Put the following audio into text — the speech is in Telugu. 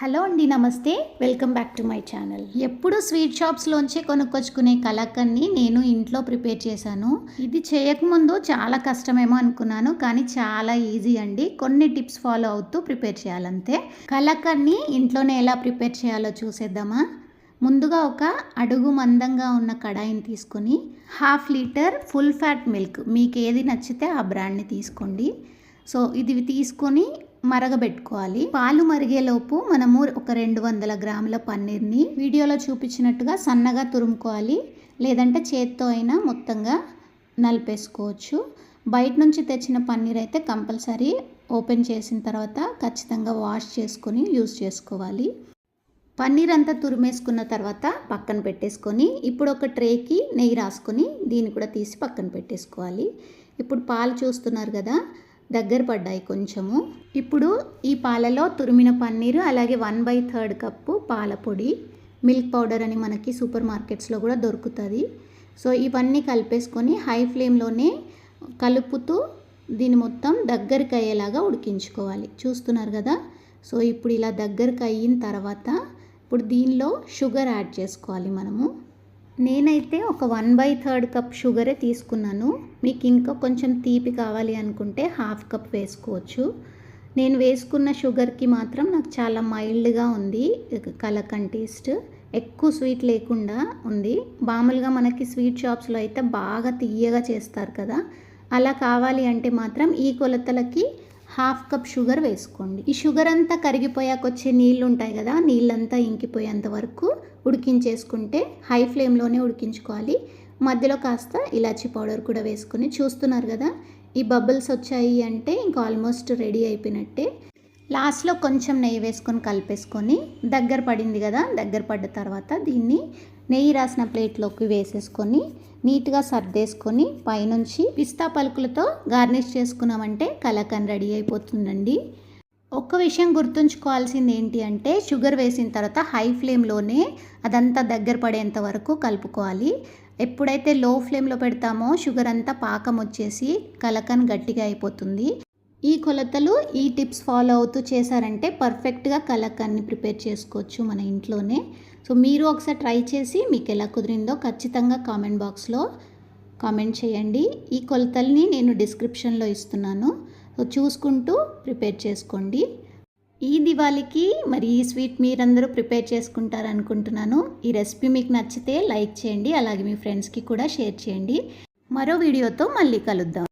హలో అండి, నమస్తే. Welcome back to my channel. ఎప్పుడు స్వీట్ షాప్స్లోంచి కొనుక్కొచ్చుకునే కలాకండ్ని నేను ఇంట్లో ప్రిపేర్ చేశాను. ఇది చేయకముందు చాలా కష్టమేమో అనుకున్నాను, కానీ చాలా ఈజీ అండి. కొన్ని టిప్స్ ఫాలో అవుతూ ప్రిపేర్ చేయాలంతే. కలాకండ్ని ఇంట్లోనే ఎలా ప్రిపేర్ చేయాలో చూసేద్దామా? ముందుగా ఒక అడుగు మందంగా ఉన్న కడాయిని తీసుకొని 1/2 లీటర్ ఫుల్ ఫ్యాట్ మిల్క్, మీకు ఏది నచ్చితే ఆ బ్రాండ్ని తీసుకోండి. సో ఇది తీసుకొని మరగబెట్టుకోవాలి. పాలు మరిగేలోపు మనము ఒక 200 గ్రాముల పన్నీర్ని వీడియోలో చూపించినట్టుగా సన్నగా తురుముకోవాలి, లేదంటే చేత్తో అయినా మొత్తంగా నలిపేసుకోవచ్చు. బయట నుంచి తెచ్చిన పన్నీర్ అయితే కంపల్సరీ ఓపెన్ చేసిన తర్వాత ఖచ్చితంగా వాష్ చేసుకొని యూజ్ చేసుకోవాలి. పన్నీర్ అంతా తురిమేసుకున్న తర్వాత పక్కన పెట్టేసుకొని ఇప్పుడు ఒక ట్రేకి నెయ్యి రాసుకొని దీన్ని కూడా తీసి పక్కన పెట్టేసుకోవాలి. ఇప్పుడు పాలు చూస్తున్నారు కదా, దగ్గర పడ్డాయి కొంచెము. ఇప్పుడు ఈ పాలలో తురిమిన పన్నీరు, అలాగే 1/3 కప్పు పాల పొడి, మిల్క్ పౌడర్ అని మనకి సూపర్ మార్కెట్స్లో కూడా దొరుకుతుంది. సో ఇవన్నీ కలిపేసుకొని హై ఫ్లేమ్లోనే కలుపుతూ దీన్ని మొత్తం దగ్గరికి అయ్యేలాగా ఉడికించుకోవాలి. చూస్తున్నారు కదా. సో ఇప్పుడు ఇలా దగ్గరికి అయిన తర్వాత ఇప్పుడు దీనిలో షుగర్ యాడ్ చేసుకోవాలి మనము. నేనైతే ఒక 1/3 కప్ షుగరే తీసుకున్నాను. మీకు ఇంకా కొంచెం తీపి కావాలి అనుకుంటే 1/2 కప్ వేసుకోవచ్చు. నేను వేసుకున్న షుగర్కి మాత్రం నాకు చాలా మైల్డ్గా ఉంది కలాకండ్ టేస్ట్, ఎక్కువ స్వీట్ లేకుండా ఉంది. మామూలుగా మనకి స్వీట్ షాప్స్లో అయితే బాగా తియ్యగా చేస్తారు కదా, అలా కావాలి అంటే మాత్రం ఈ కొలతలకి 1/2 కప్ షుగర్ వేసుకోండి. ఈ షుగర్ అంతా కరిగిపోయాక వచ్చే నీళ్ళు ఉంటాయి కదా, నీళ్ళంతా ఇంకిపోయేంత వరకు ఉడికించేసుకుంటే హై ఫ్లేమ్లోనే ఉడికించుకోవాలి. మధ్యలో కాస్త ఇలాచీ పౌడర్ కూడా వేసుకొని, చూస్తున్నారు కదా ఈ బబుల్స్ వచ్చాయి అంటే ఇంకా ఆల్మోస్ట్ రెడీ అయిపోయినట్టే. లాస్ట్లో కొంచెం నెయ్యి వేసుకొని కలిపేసుకొని దగ్గర పడింది కదా, దగ్గర పడ్డ తర్వాత దీన్ని నెయ్యి రాసిన ప్లేట్లోకి వేసేసుకొని నీట్గా సర్దేసుకొని పైనుంచి పిస్తా పలుకులతో గార్నిష్ చేసుకున్నామంటే కలాకండ్ రెడీ అయిపోతుందండి. ఒక్క విషయం గుర్తుంచుకోవాల్సింది ఏంటి అంటే, షుగర్ వేసిన తర్వాత హై ఫ్లేమ్లోనే అదంతా దగ్గర పడేంత వరకు కలుపుకోవాలి. ఎప్పుడైతే లో ఫ్లేమ్లో పెడతామో షుగర్ అంతా పాకం వచ్చేసి కలాకండ్ గట్టిగా అయిపోతుంది. ఈ కొలతలు, ఈ టిప్స్ ఫాలో అవుతూ చేశారంటే పర్ఫెక్ట్గా కలాకండ్ని ప్రిపేర్ చేసుకోవచ్చు మన ఇంట్లోనే. సో మీరు ఒకసారి ట్రై చేసి మీకు ఎలా కుదిరిందో ఖచ్చితంగా కామెంట్ బాక్స్లో కామెంట్ చేయండి. ఈ కొలతల్ని నేను డిస్క్రిప్షన్లో ఇస్తున్నాను, సో చూసుకుంటూ ప్రిపేర్ చేసుకోండి. ఈ దివాళీకి మరి ఈ స్వీట్ మీరందరూ ప్రిపేర్ చేసుకుంటారనుకుంటున్నాను. ఈ రెసిపీ మీకు నచ్చితే లైక్ చేయండి, అలాగే మీ ఫ్రెండ్స్కి కూడా షేర్ చేయండి. మరో వీడియోతో మళ్ళీ కలుద్దాం.